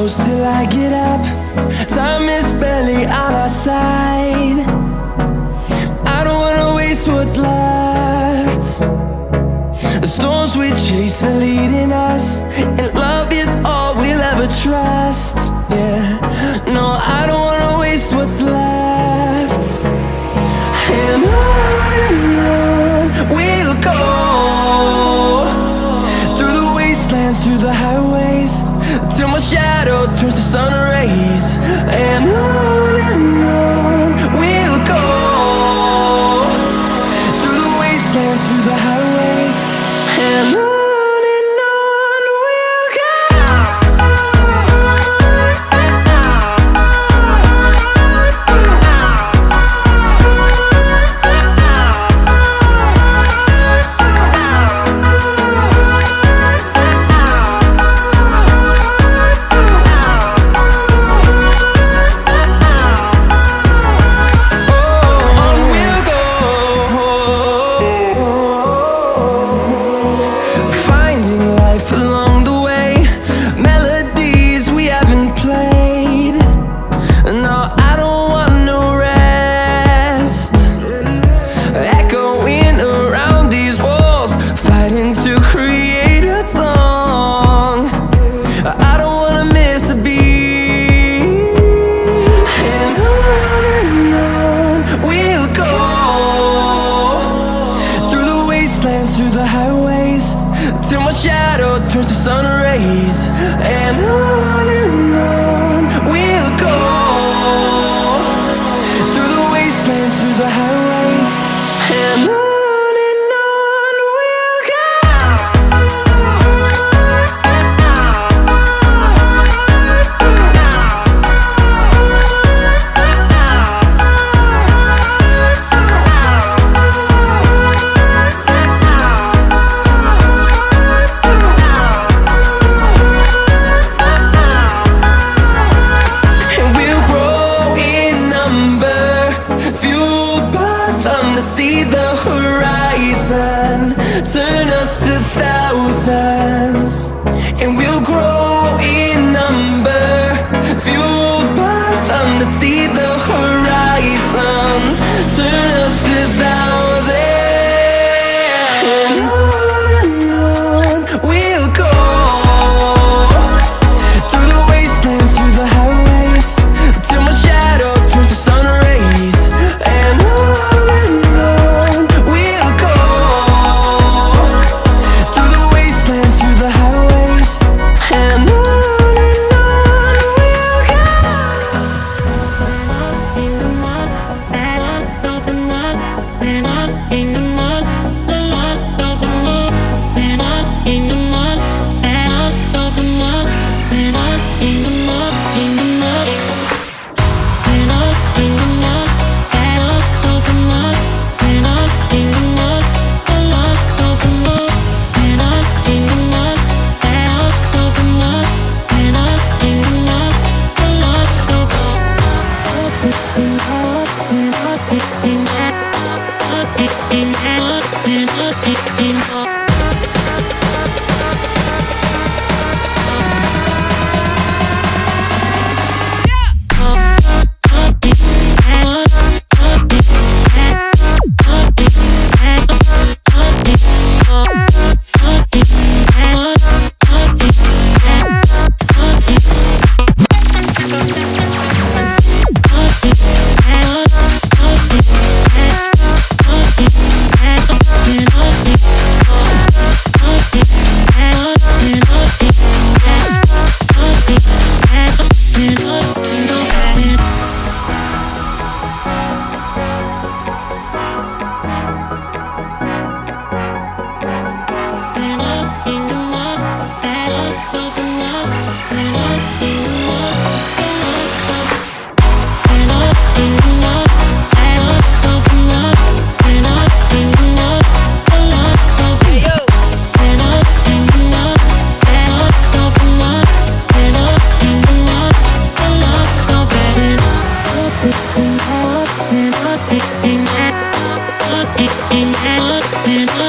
close till I get up. Time is barely on our side. I don't wanna waste what's left. The storms we chase are leading us, and love is all we'll ever trust. Yeah, no, I don't wanna waste what's left. And on we'll go, through the wastelands, through the highways, till my shadow turns to sun rays. And on we'll go, through the wastelands, through the highways, and on. Through the highways, till my shadow turns to sun rays. And on we'll go, through the wastelands, through the highways, and on. See the horizon turn us to thousands, and we'll grow in number, fueled by them to see the horizon turn us to thousands. And on we'll go, through the wastelands, through the highways, till my shadow turns to sun rays. And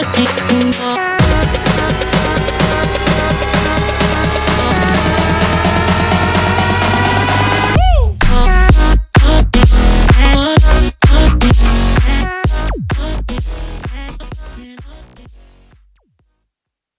and